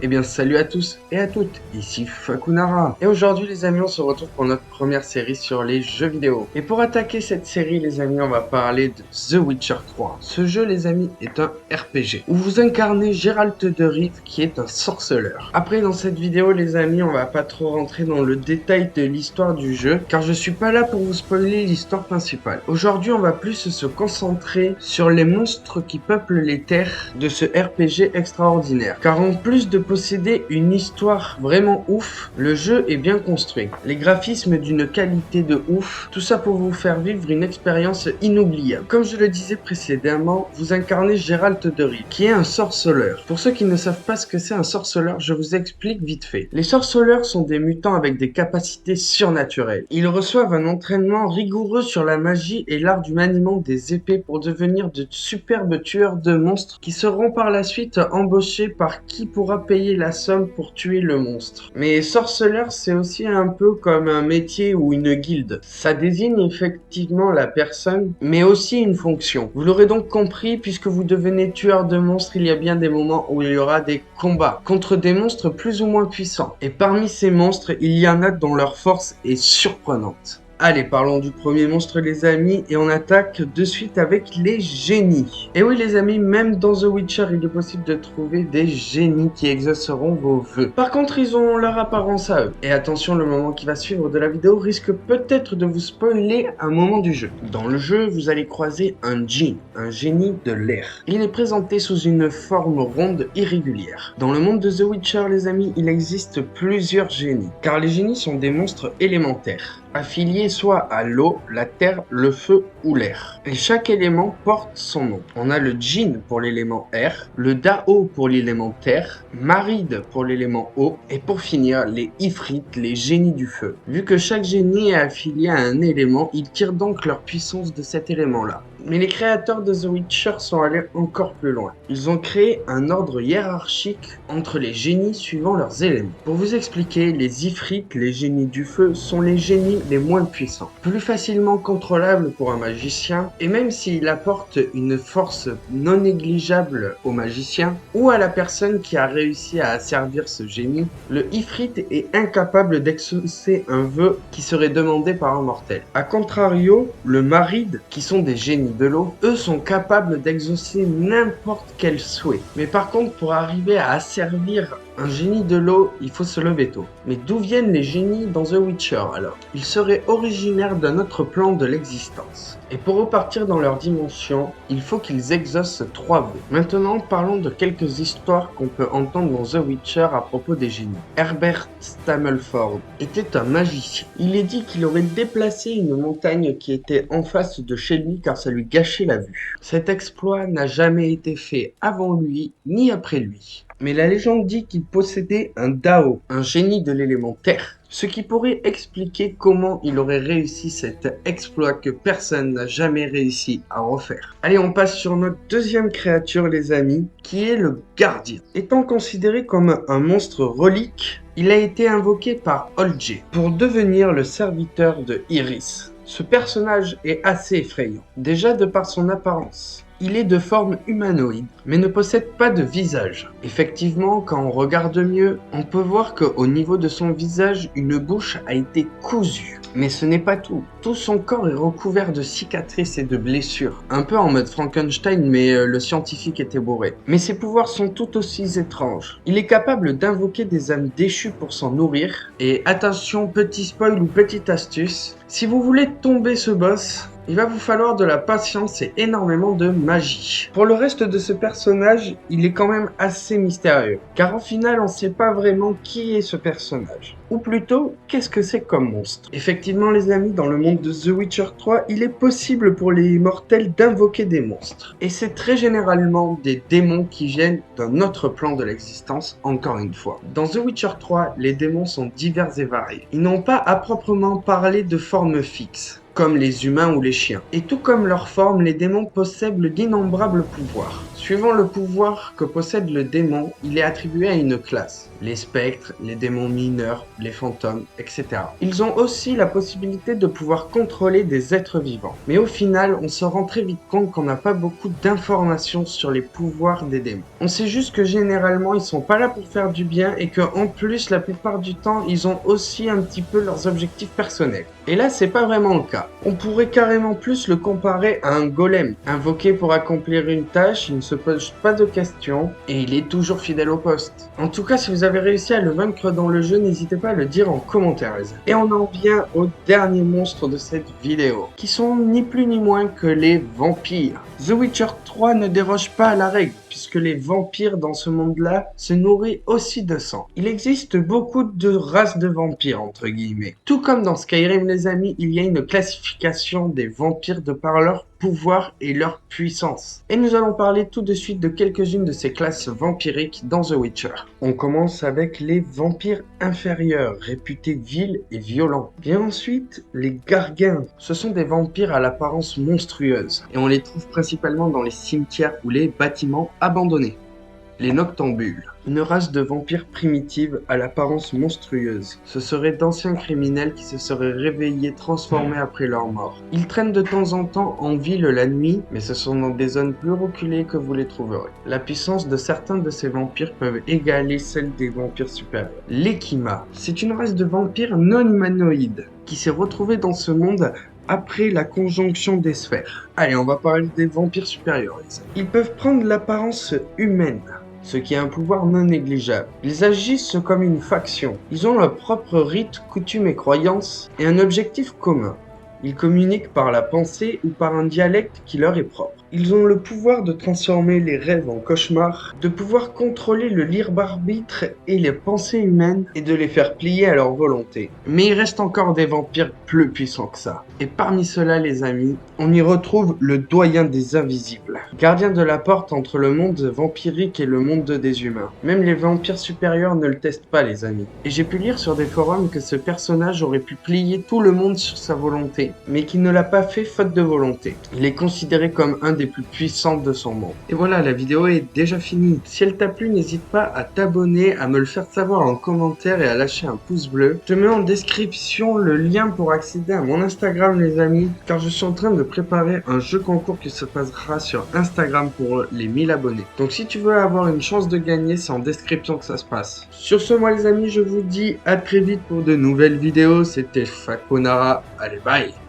Eh bien salut à tous et à toutes, ici Fakunara. Et aujourd'hui les amis on se retrouve pour notre première série sur les jeux vidéo. Et pour attaquer cette série les amis on va parler de The Witcher 3. Ce jeu les amis est un RPG où vous incarnez Geralt de Rivia qui est un sorceleur. Après dans cette vidéo les amis on va pas trop rentrer dans le détail de l'histoire du jeu car je suis pas là pour vous spoiler l'histoire principale. Aujourd'hui on va plus se concentrer sur les monstres qui peuplent les terres de ce RPG extraordinaire. Car en plus de posséder une histoire vraiment ouf, le jeu est bien construit. Les graphismes d'une qualité de ouf, tout ça pour vous faire vivre une expérience inoubliable. Comme je le disais précédemment, vous incarnez Geralt de Rivia, qui est un sorceleur. Pour ceux qui ne savent pas ce que c'est un sorceleur, je vous explique vite fait. Les sorceleurs sont des mutants avec des capacités surnaturelles. Ils reçoivent un entraînement rigoureux sur la magie et l'art du maniement des épées pour devenir de superbes tueurs de monstres qui seront par la suite embauchés par qui pourra payer la somme pour tuer le monstre. Mais sorceleur, c'est aussi un peu comme un métier ou une guilde. Ça désigne effectivement la personne, mais aussi une fonction. Vous l'aurez donc compris, puisque vous devenez tueur de monstres, il y a bien des moments où il y aura des combats contre des monstres plus ou moins puissants. Et parmi ces monstres, il y en a dont leur force est surprenante. Allez, parlons du premier monstre les amis et on attaque de suite avec les génies. Et oui les amis, même dans The Witcher, il est possible de trouver des génies qui exauceront vos vœux. Par contre, ils ont leur apparence à eux. Et attention, le moment qui va suivre de la vidéo risque peut-être de vous spoiler un moment du jeu. Dans le jeu, vous allez croiser un djinn, un génie de l'air. Il est présenté sous une forme ronde irrégulière. Dans le monde de The Witcher les amis, il existe plusieurs génies, car les génies sont des monstres élémentaires, affiliés soit à l'eau, la terre, le feu ou l'air. Et chaque élément porte son nom. On a le djinn pour l'élément air, le dao pour l'élément terre, Marid pour l'élément eau, et pour finir, les ifrits, les génies du feu. Vu que chaque génie est affilié à un élément, ils tirent donc leur puissance de cet élément-là. Mais les créateurs de The Witcher sont allés encore plus loin. Ils ont créé un ordre hiérarchique entre les génies suivant leurs éléments. Pour vous expliquer, les ifrits, les génies du feu, sont les génies les moins puissants, plus facilement contrôlables pour un magicien, et même s'il apporte une force non négligeable au magicien ou à la personne qui a réussi à asservir ce génie, le ifrit est incapable d'exaucer un vœu qui serait demandé par un mortel. A contrario, le marid, qui sont des génies de l'eau, eux sont capables d'exaucer n'importe quel souhait. Mais par contre, pour arriver à asservir un génie de l'eau, il faut se lever tôt. Mais d'où viennent les génies dans The Witcher alors? Ils seraient originaires d'un autre plan de l'existence. Et pour repartir dans leur dimension, il faut qu'ils exaucent 3 vœux. Maintenant, parlons de quelques histoires qu'on peut entendre dans The Witcher à propos des génies. Herbert Stammelford était un magicien. Il est dit qu'il aurait déplacé une montagne qui était en face de chez lui car ça lui gâchait la vue. Cet exploit n'a jamais été fait avant lui ni après lui. Mais la légende dit qu'il possédait un Dao, un génie de l'élément terre, ce qui pourrait expliquer comment il aurait réussi cet exploit que personne n'a jamais réussi à refaire. Allez, on passe sur notre deuxième créature les amis, qui est le gardien. Étant considéré comme un monstre relique, il a été invoqué par Olgierd pour devenir le serviteur de Iris. Ce personnage est assez effrayant, déjà de par son apparence. Il est de forme humanoïde, mais ne possède pas de visage. Effectivement, quand on regarde mieux, on peut voir qu'au niveau de son visage, une bouche a été cousue. Mais ce n'est pas tout. Tout son corps est recouvert de cicatrices et de blessures. Un peu en mode Frankenstein, mais le scientifique était bourré. Mais ses pouvoirs sont tout aussi étranges. Il est capable d'invoquer des âmes déchues pour s'en nourrir. Et attention, petit spoil ou petite astuce, si vous voulez tomber ce boss, il va vous falloir de la patience et énormément de magie. Pour le reste de ce personnage, il est quand même assez mystérieux, car au final on ne sait pas vraiment qui est ce personnage. Ou plutôt, qu'est-ce que c'est comme monstre? Effectivement les amis, dans le monde de The Witcher 3, il est possible pour les mortels d'invoquer des monstres. Et c'est très généralement des démons qui viennent d'un autre plan de l'existence, encore une fois. Dans The Witcher 3, les démons sont divers et variés. Ils n'ont pas à proprement parler de forme fixe, comme les humains ou les chiens. Et tout comme leur forme, les démons possèdent d'innombrables pouvoirs. Suivant le pouvoir que possède le démon, il est attribué à une classe. Les spectres, les démons mineurs, les fantômes, etc. Ils ont aussi la possibilité de pouvoir contrôler des êtres vivants. Mais au final, on se rend très vite compte qu'on n'a pas beaucoup d'informations sur les pouvoirs des démons. On sait juste que généralement, ils sont pas là pour faire du bien et que en plus, la plupart du temps, ils ont aussi un petit peu leurs objectifs personnels. Et là, c'est pas vraiment le cas. On pourrait carrément plus le comparer à un golem. Invoqué pour accomplir une tâche, il ne se pose pas de questions et il est toujours fidèle au poste. En tout cas, si vous avez réussi à le vaincre dans le jeu, n'hésitez pas à le dire en commentaire, les amis. Et on en vient au dernier monstre de cette vidéo, qui sont ni plus ni moins que les vampires. The Witcher 3 ne déroge pas à la règle, puisque les vampires dans ce monde-là se nourrissent aussi de sang. Il existe beaucoup de races de vampires, entre guillemets. Tout comme dans Skyrim, les amis, il y a une classification des vampires de par leur pouvoir et leur puissance. Et nous allons parler tout de suite de quelques-unes de ces classes vampiriques dans The Witcher. On commence avec les vampires inférieurs, réputés vils et violents. Vient ensuite les gargants. Ce sont des vampires à l'apparence monstrueuse, et on les trouve principalement dans les cimetières ou les bâtiments abandonnés. Les noctambules, une race de vampires primitive à l'apparence monstrueuse. Ce seraient d'anciens criminels qui se seraient réveillés transformés après leur mort. Ils traînent de temps en temps en ville la nuit, mais ce sont dans des zones plus reculées que vous les trouverez. La puissance de certains de ces vampires peuvent égaler celle des vampires supérieurs. Les Kima, c'est une race de vampires non humanoïdes qui s'est retrouvée dans ce monde après la conjonction des sphères. Allez, on va parler des vampires supérieurs, les amis. Ils peuvent prendre l'apparence humaine, ce qui est un pouvoir non négligeable. Ils agissent comme une faction. Ils ont leurs propres rites, coutumes et croyances, et un objectif commun. Ils communiquent par la pensée ou par un dialecte qui leur est propre. Ils ont le pouvoir de transformer les rêves en cauchemars, de pouvoir contrôler le libre arbitre et les pensées humaines et de les faire plier à leur volonté. Mais il reste encore des vampires plus puissants que ça. Et parmi ceux-là, les amis, on y retrouve le doyen des invisibles, gardien de la porte entre le monde vampirique et le monde des humains. Même les vampires supérieurs ne le testent pas, les amis. Et j'ai pu lire sur des forums que ce personnage aurait pu plier tout le monde sur sa volonté, mais qu'il ne l'a pas fait faute de volonté. Il est considéré comme un des plus puissants de son monde. Et voilà, la vidéo est déjà finie. Si elle t'a plu, n'hésite pas à t'abonner, à me le faire savoir en commentaire et à lâcher un pouce bleu. Je mets en description le lien pour accéder à mon Instagram, les amis, car je suis en train de préparer un jeu concours qui se passera sur Instagram pour les 1000 abonnés. Donc si tu veux avoir une chance de gagner, c'est en description que ça se passe. Sur ce, moi les amis, je vous dis à très vite pour de nouvelles vidéos. C'était Fakonara. Allez, bye!